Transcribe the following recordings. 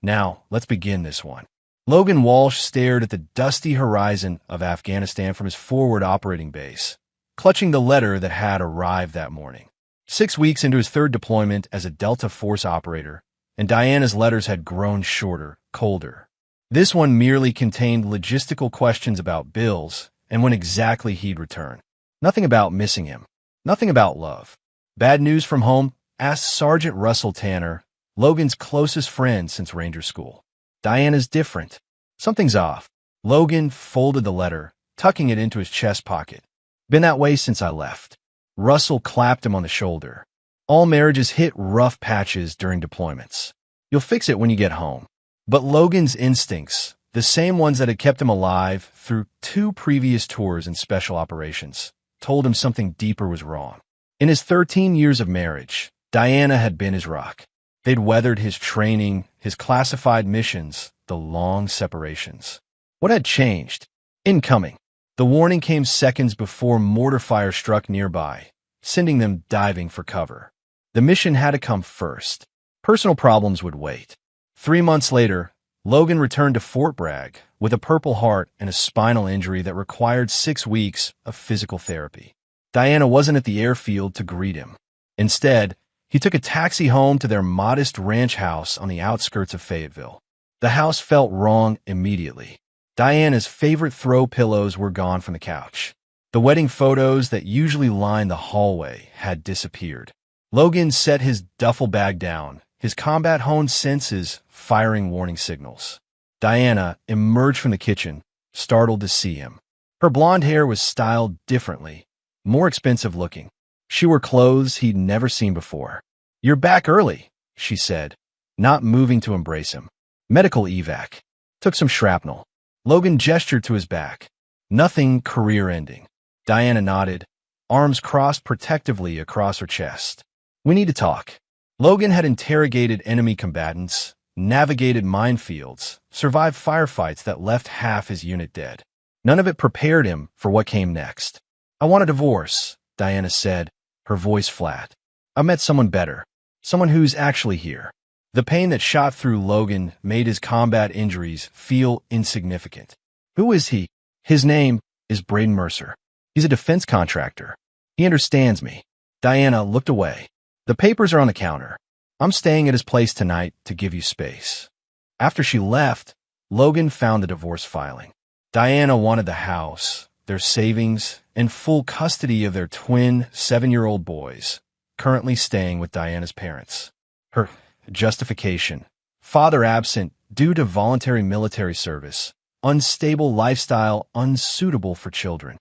Now, let's begin this one. Logan Walsh stared at the dusty horizon of Afghanistan from his forward operating base, clutching the letter that had arrived that morning. 6 weeks into his third deployment as a Delta Force operator, and Diana's letters had grown shorter, colder. This one merely contained logistical questions about bills and when exactly he'd return. Nothing about missing him. Nothing about love. Bad news from home? Asked Sergeant Russell Tanner, Logan's closest friend since Ranger School. Diana's different. Something's off. Logan folded the letter, tucking it into his chest pocket. Been that way since I left. Russell clapped him on the shoulder. All marriages hit rough patches during deployments. You'll fix it when you get home. But Logan's instincts, the same ones that had kept him alive through 2 previous tours in special operations, told him something deeper was wrong. In his 13 years of marriage, Diana had been his rock. They'd weathered his training, his classified missions, the long separations. What had changed? Incoming. The warning came seconds before mortar fire struck nearby, sending them diving for cover. The mission had to come first. Personal problems would wait. 3 months later, Logan returned to Fort Bragg with a Purple Heart and a spinal injury that required 6 weeks of physical therapy. Diana wasn't at the airfield to greet him. Instead, he took a taxi home to their modest ranch house on the outskirts of Fayetteville. The house felt wrong immediately. Diana's favorite throw pillows were gone from the couch. The wedding photos that usually lined the hallway had disappeared. Logan set his duffel bag down, his combat-honed senses firing warning signals. Diana emerged from the kitchen, startled to see him. Her blonde hair was styled differently, more expensive looking. She wore clothes he'd never seen before. "You're back early," she said, not moving to embrace him. "Medical evac. Took some shrapnel." Logan gestured to his back. "Nothing career-ending." Diana nodded, arms crossed protectively across her chest. "We need to talk." Logan had interrogated enemy combatants, navigated minefields, survived firefights that left half his unit dead. None of it prepared him for what came next. "I want a divorce," Diana said, her voice flat. "I met someone better, someone who's actually here." The pain that shot through Logan made his combat injuries feel insignificant. "Who is he?" "His name is Braden Mercer. He's a defense contractor. He understands me." Diana looked away. "The papers are on the counter. I'm staying at his place tonight to give you space." After she left, Logan found the divorce filing. Diana wanted the house, their savings, and full custody of their twin 7-year-old boys, currently staying with Diana's parents. Her justification: father absent due to voluntary military service, unstable lifestyle unsuitable for children.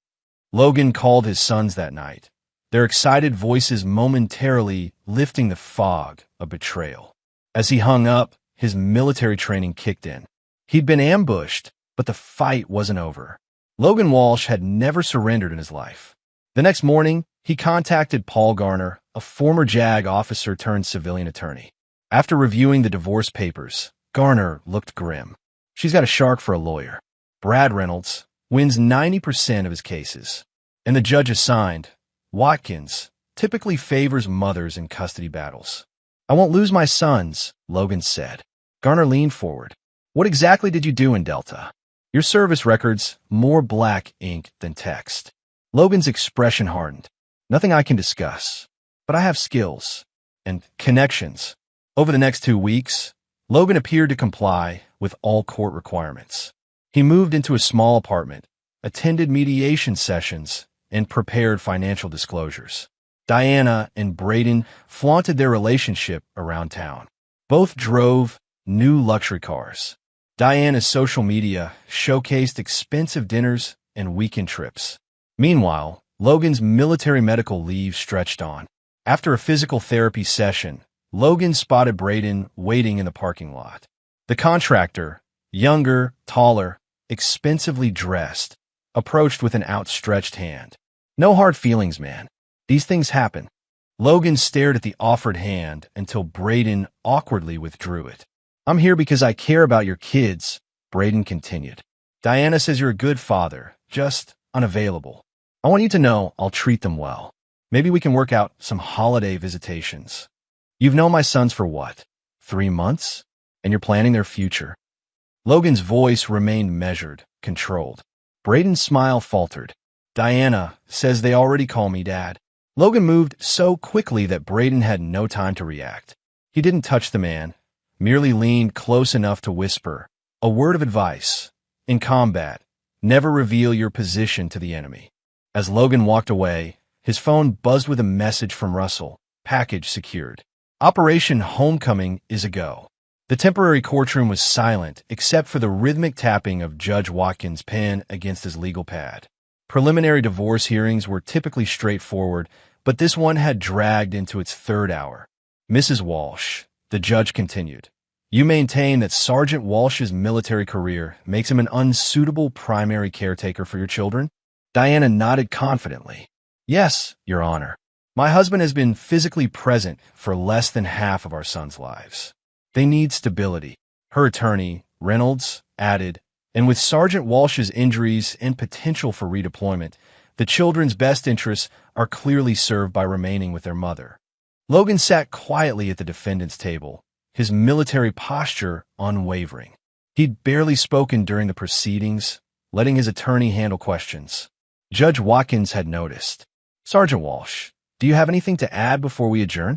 Logan called his sons that night, their excited voices momentarily lifting the fog of betrayal. As he hung up, his military training kicked in. He'd been ambushed, but the fight wasn't over. Logan Walsh had never surrendered in his life. The next morning, he contacted Paul Garner, a former JAG officer turned civilian attorney. After reviewing the divorce papers, Garner looked grim. "She's got a shark for a lawyer. Brad Reynolds wins 90% of his cases. And the judge assigned, Watkins, typically favors mothers in custody battles." "I won't lose my sons," Logan said. Garner leaned forward. "What exactly did you do in Delta?" "Your service records, more black ink than text." Logan's expression hardened. "Nothing I can discuss. But I have skills. And connections." Over the next 2 weeks, Logan appeared to comply with all court requirements. He moved into a small apartment, attended mediation sessions, and prepared financial disclosures. Diana and Braden flaunted their relationship around town. Both drove new luxury cars. Diana's social media showcased expensive dinners and weekend trips. Meanwhile, Logan's military medical leave stretched on. After a physical therapy session, Logan spotted Braden waiting in the parking lot. The contractor, younger, taller, expensively dressed, approached with an outstretched hand. "No hard feelings, man. These things happen." Logan stared at the offered hand until Braden awkwardly withdrew it. "I'm here because I care about your kids," Braden continued. "Diana says you're a good father, just unavailable. I want you to know I'll treat them well. Maybe we can work out some holiday visitations. You've known my sons for what, 3 months? and you're planning their future. Logan's voice remained measured, controlled. Braden's smile faltered. Diana says they already call me Dad. Logan moved so quickly that Braden had no time to react. He didn't touch the man, merely leaned close enough to whisper a word of advice. In combat, never reveal your position to the enemy. As Logan walked away, his phone buzzed with a message from Russell. Package secured. Operation Homecoming is a go. The temporary courtroom was silent except for the rhythmic tapping of Judge Watkins' pen against his legal pad. Preliminary divorce hearings were typically straightforward, but this one had dragged into its third hour. Mrs. Walsh, the judge continued, you maintain that Sergeant Walsh's military career makes him an unsuitable primary caretaker for your children? Diana nodded confidently. Yes, Your Honor. My husband has been physically present for less than half of our sons' lives. They need stability. Her attorney, Reynolds, added, and with Sergeant Walsh's injuries and potential for redeployment, the children's best interests are clearly served by remaining with their mother. Logan sat quietly at the defendant's table, his military posture unwavering. He'd barely spoken during the proceedings, letting his attorney handle questions. Judge Watkins had noticed. Sergeant Walsh, do you have anything to add before we adjourn?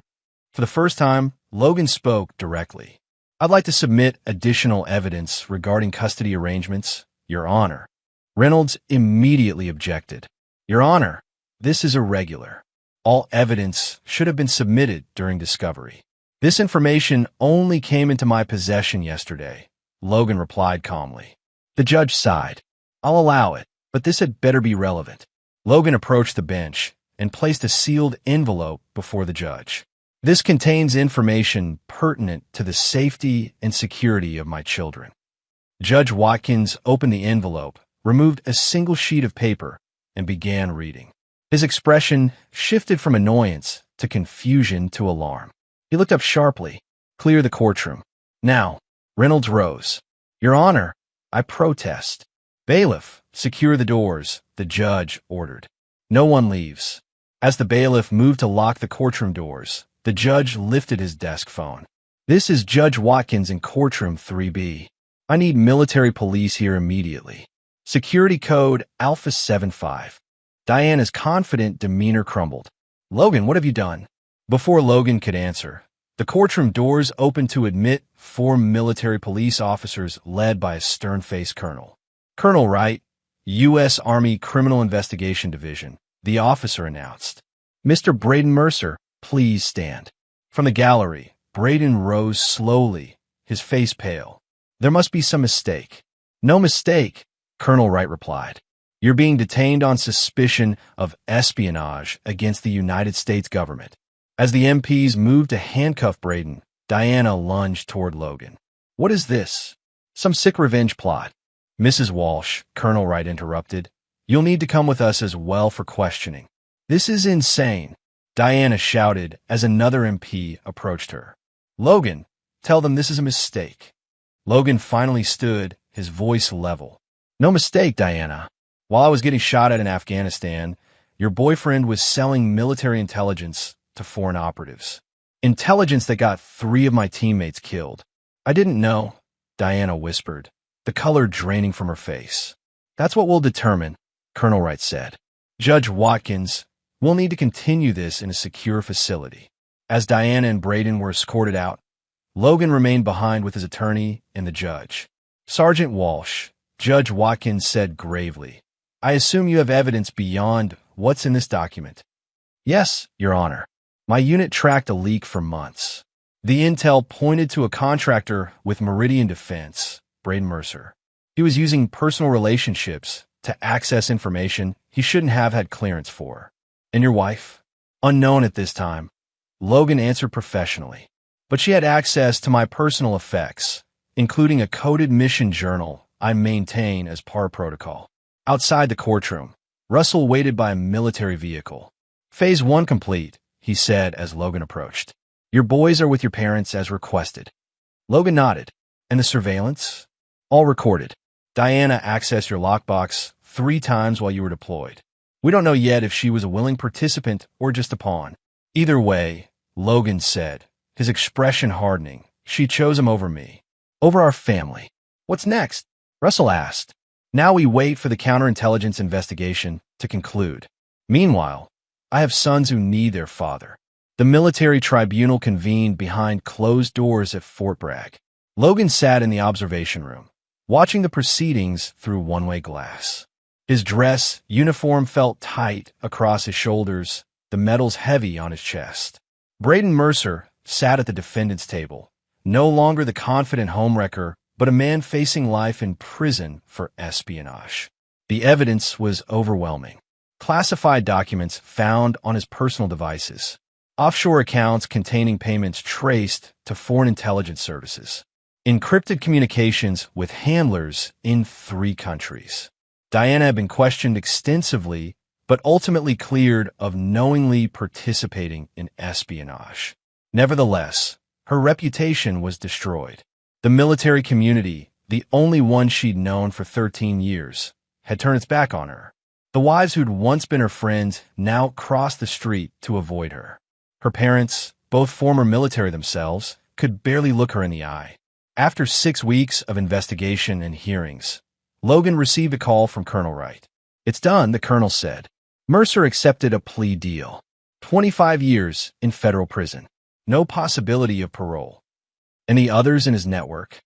For the first time, Logan spoke directly. I'd like to submit additional evidence regarding custody arrangements, Your Honor. Reynolds immediately objected. Your Honor, this is irregular. All evidence should have been submitted during discovery. This information only came into my possession yesterday, Logan replied calmly. The judge sighed. I'll allow it, but this had better be relevant. Logan approached the bench and placed a sealed envelope before the judge. This contains information pertinent to the safety and security of my children. Judge Watkins opened the envelope, removed a single sheet of paper, and began reading. His expression shifted from annoyance to confusion to alarm. He looked up sharply. Clear the courtroom. Now, Reynolds rose. Your Honor, I protest. Bailiff, secure the doors, the judge ordered. No one leaves. As the bailiff moved to lock the courtroom doors, the judge lifted his desk phone. This is Judge Watkins in courtroom 3B. I need military police here immediately. Security code Alpha 75. Diana's confident demeanor crumbled. Logan, what have you done? Before Logan could answer, the courtroom doors opened to admit 4 military police officers led by a stern-faced colonel. Colonel Wright, U.S. Army Criminal Investigation Division, the officer announced. Mr. Braden Mercer, please stand. From the gallery, Braden rose slowly, his face pale. There must be some mistake. No mistake, Colonel Wright replied. You're being detained on suspicion of espionage against the United States government. As the MPs moved to handcuff Braden, Diana lunged toward Logan. What is this? Some sick revenge plot. Mrs. Walsh, Colonel Wright interrupted. You'll need to come with us as well for questioning. This is insane, Diana shouted as another MP approached her. Logan, tell them this is a mistake. Logan finally stood, his voice level. No mistake, Diana. While I was getting shot at in Afghanistan, your boyfriend was selling military intelligence to foreign operatives. Intelligence that got 3 of my teammates killed. I didn't know, Diana whispered, the color draining from her face. That's what we'll determine, Colonel Wright said. Judge Watkins, we'll need to continue this in a secure facility. As Diana and Braden were escorted out, Logan remained behind with his attorney and the judge. Sergeant Walsh, Judge Watkins said gravely, I assume you have evidence beyond what's in this document. Yes, Your Honor. My unit tracked a leak for months. The intel pointed to a contractor with Meridian Defense, Braden Mercer. He was using personal relationships to access information he shouldn't have had clearance for. And your wife? Unknown at this time. Logan answered professionally. But she had access to my personal effects, including a coded mission journal I maintain as par protocol. Outside the courtroom, Russell waited by a military vehicle. Phase 1 complete, he said as Logan approached. Your boys are with your parents as requested. Logan nodded. And the surveillance? All recorded. Diana accessed your lockbox 3 times while you were deployed. We don't know yet if she was a willing participant or just a pawn. Either way, Logan said, his expression hardening, she chose him over me. over our family. What's next? Russell asked. Now we wait for the counterintelligence investigation to conclude. Meanwhile, I have sons who need their father. The military tribunal convened behind closed doors at Fort Bragg. Logan sat in the observation room, watching the proceedings through one-way glass. His dress uniform felt tight across his shoulders, the medals heavy on his chest. Braden Mercer sat at the defendant's table, no longer the confident homewrecker, but a man facing life in prison for espionage. The evidence was overwhelming. Classified documents found on his personal devices, offshore accounts containing payments traced to foreign intelligence services, encrypted communications with handlers in 3 countries. Diana had been questioned extensively, but ultimately cleared of knowingly participating in espionage. Nevertheless, her reputation was destroyed. The military community, the only one she'd known for 13 years, had turned its back on her. The wives who'd once been her friends now crossed the street to avoid her. Her parents, both former military themselves, could barely look her in the eye. After 6 weeks of investigation and hearings, Logan received a call from Colonel Wright. "It's done," the colonel said. Mercer accepted a plea deal. 25 years in federal prison. No possibility of parole. And the others in his network?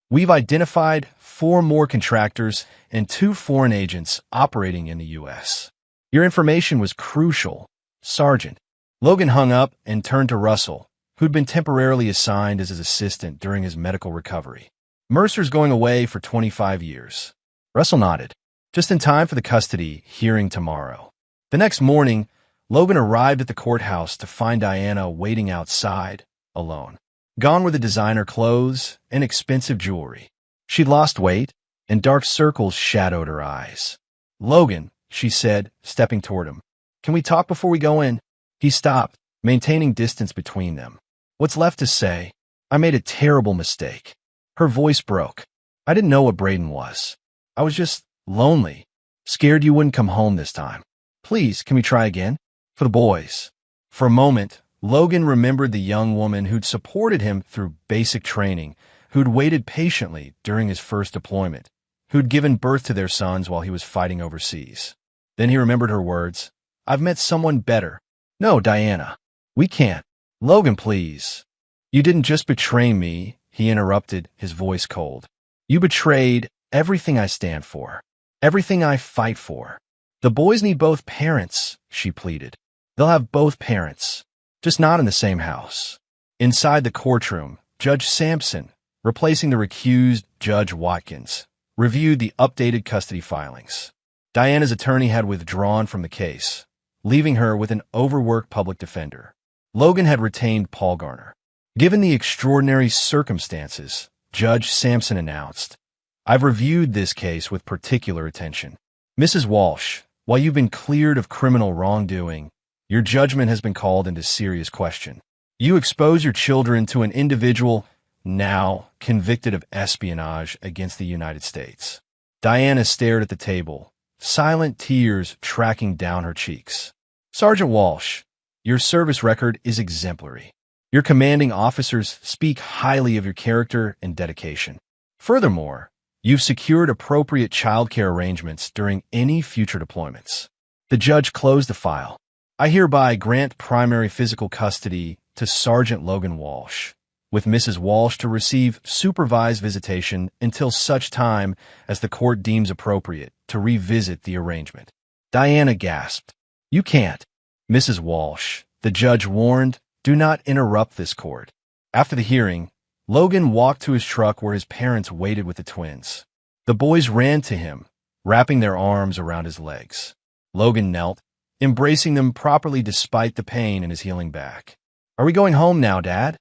"We've identified 4 more contractors and 2 foreign agents operating in the U.S. Your information was crucial, Sergeant." Logan hung up and turned to Russell, who'd been temporarily assigned as his assistant during his medical recovery. "Mercer's going away for 25 years. Russell nodded. "Just in time for the custody hearing tomorrow." The next morning, Logan arrived at the courthouse to find Diana waiting outside, alone. Gone were the designer clothes and expensive jewelry. She'd lost weight, and dark circles shadowed her eyes. "Logan," she said, stepping toward him. "Can we talk before we go in?" He stopped, maintaining distance between them. "What's left to say? I made a terrible mistake." Her voice broke. "I didn't know what Braden was. I was just lonely, scared you wouldn't come home this time. Please, can we try again? For the boys." For a moment, Logan remembered the young woman who'd supported him through basic training, who'd waited patiently during his first deployment, who'd given birth to their sons while he was fighting overseas. Then he remembered her words. "I've met someone better." "No, Diana, we can't." "Logan, please." "You didn't just betray me," he interrupted, his voice cold. "You betrayed everything I stand for, everything I fight for." "The boys need both parents," she pleaded. "They'll have both parents, just not in the same house." Inside the courtroom, Judge Sampson, replacing the recused Judge Watkins, reviewed the updated custody filings. Diana's attorney had withdrawn from the case, leaving her with an overworked public defender. Logan had retained Paul Garner. "Given the extraordinary circumstances," Judge Sampson announced, "I've reviewed this case with particular attention. Mrs. Walsh, while you've been cleared of criminal wrongdoing, your judgment has been called into serious question. You expose your children to an individual now convicted of espionage against the United States." Diana stared at the table, silent tears tracking down her cheeks. "Sergeant Walsh, your service record is exemplary. Your commanding officers speak highly of your character and dedication. Furthermore, you've secured appropriate childcare arrangements during any future deployments." The judge closed the file. "I hereby grant primary physical custody to Sergeant Logan Walsh, with Mrs. Walsh to receive supervised visitation until such time as the court deems appropriate to revisit the arrangement." Diana gasped. "You can't." "Mrs. Walsh," the judge warned, "do not interrupt this court." After the hearing, Logan walked to his truck where his parents waited with the twins. The boys ran to him, wrapping their arms around his legs. Logan knelt, embracing them properly despite the pain in his healing back. "Are we going home now, Dad?"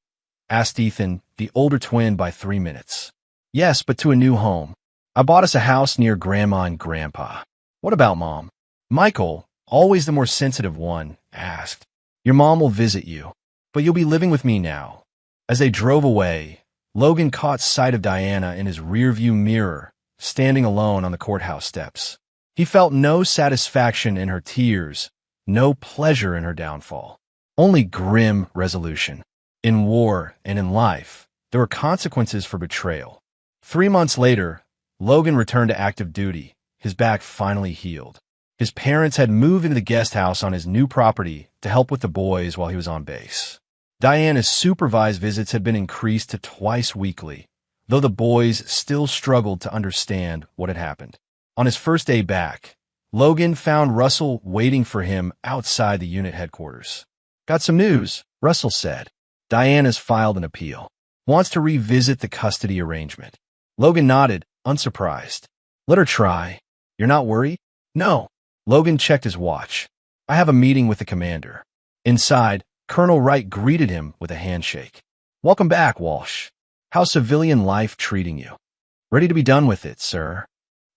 asked Ethan, the older twin by 3 minutes. "Yes, but to a new home. I bought us a house near Grandma and Grandpa." "What about Mom?" Michael, always the more sensitive one, asked. "Your mom will visit you, but you'll be living with me now." As they drove away, Logan caught sight of Diana in his rearview mirror, standing alone on the courthouse steps. He felt no satisfaction in her tears, no pleasure in her downfall, only grim resolution. In war and in life, There were consequences for betrayal. 3 months later, Logan returned to active duty, his back finally healed. His parents had moved into the guest house on his new property to help with the boys while he was on base. Diana's supervised visits had been increased to twice weekly, though the boys still struggled to understand what had happened. On his first day back, Logan found Russell waiting for him outside the unit headquarters. "Got some news," Russell said. "Diana's filed an appeal. Wants to revisit the custody arrangement." Logan nodded, unsurprised. "Let her try. You're not worried?" "No." Logan checked his watch. "I have a meeting with the commander." Inside, Colonel Wright greeted him with a handshake. "Welcome back, Walsh. How's civilian life treating you?" "Ready to be done with it, sir."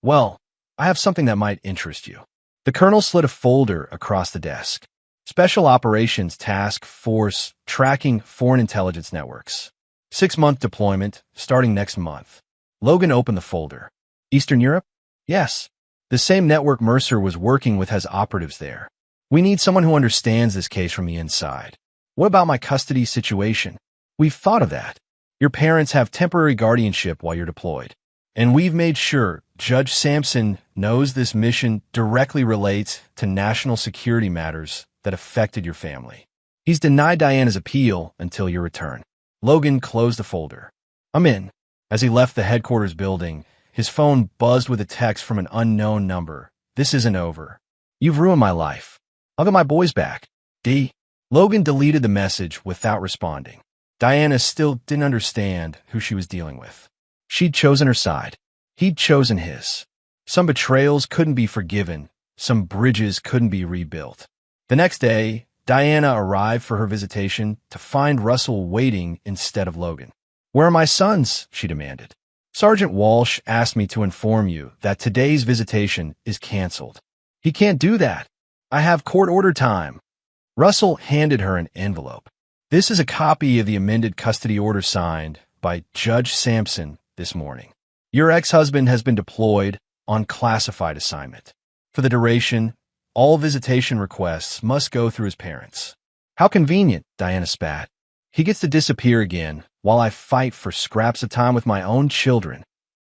"Well, I have something that might interest you." The colonel slid a folder across the desk. "Special Operations Task Force Tracking Foreign Intelligence Networks. 6-month deployment, starting next month." Logan opened the folder. "Eastern Europe?" "Yes. The same network Mercer was working with has operatives there. We need someone who understands this case from the inside." "What about my custody situation?" "We've thought of that. Your parents have temporary guardianship while you're deployed. And we've made sure Judge Sampson knows this mission directly relates to national security matters that affected your family. He's denied Diana's appeal until your return." Logan closed the folder. "I'm in." As he left the headquarters building, his phone buzzed with a text from an unknown number. "This isn't over. You've ruined my life. I'll get my boys back. D." Logan deleted the message without responding. Diana still didn't understand who she was dealing with. She'd chosen her side. He'd chosen his. Some betrayals couldn't be forgiven. Some bridges couldn't be rebuilt. The next day, Diana arrived for her visitation to find Russell waiting instead of Logan. "Where are my sons?" she demanded. "Sergeant Walsh asked me to inform you that today's visitation is canceled." "He can't do that. I have court order time." Russell handed her an envelope. "This is a copy of the amended custody order signed by Judge Sampson this morning. Your ex-husband has been deployed on classified assignment. For the duration, all visitation requests must go through his parents." "How convenient," Diana spat. "He gets to disappear again while I fight for scraps of time with my own children."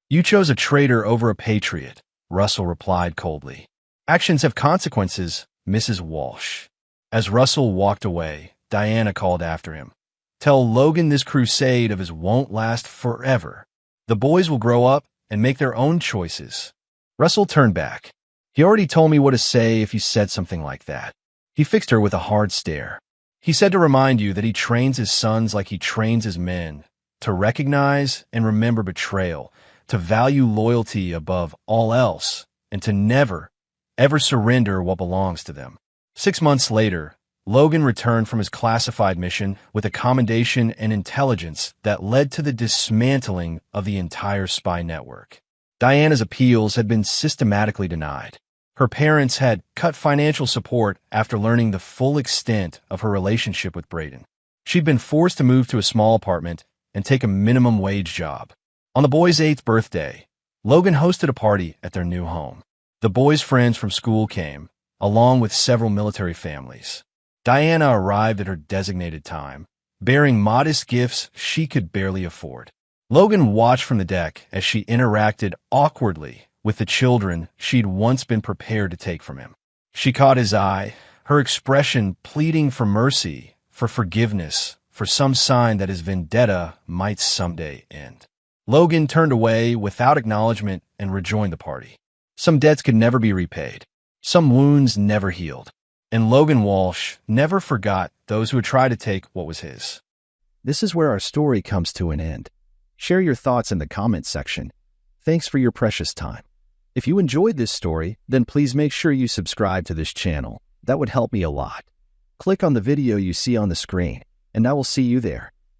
"You chose a traitor over a patriot," Russell replied coldly. "Actions have consequences, Mrs. Walsh." As Russell walked away, Diana called after him. "Tell Logan this crusade of his won't last forever. The boys will grow up and make their own choices." Russell turned back. "He already told me what to say if you said something like that." He fixed her with a hard stare. "He said to remind you that he trains his sons like he trains his men, to recognize and remember betrayal, to value loyalty above all else, and to never, ever surrender what belongs to them." 6 months later, Logan returned from his classified mission with a commendation and intelligence that led to the dismantling of the entire spy network. Diana's appeals had been systematically denied. Her parents had cut financial support after learning the full extent of her relationship with Braden. She'd been forced to move to a small apartment and take a minimum wage job. On the boys' 8th birthday, Logan hosted a party at their new home. The boys' friends from school came, along with several military families. Diana arrived at her designated time, bearing modest gifts she could barely afford. Logan watched from the deck as she interacted awkwardly with the children she'd once been prepared to take from him. She caught his eye, her expression pleading for mercy, for forgiveness, for some sign that his vendetta might someday end. Logan turned away without acknowledgement and rejoined the party. Some debts could never be repaid. Some wounds never healed. And Logan Walsh never forgot those who had tried to take what was his. This is where our story comes to an end. Share your thoughts in the comments section. Thanks for your precious time. If you enjoyed this story, then please make sure you subscribe to this channel. That would help me a lot. Click on the video you see on the screen, and I will see you there.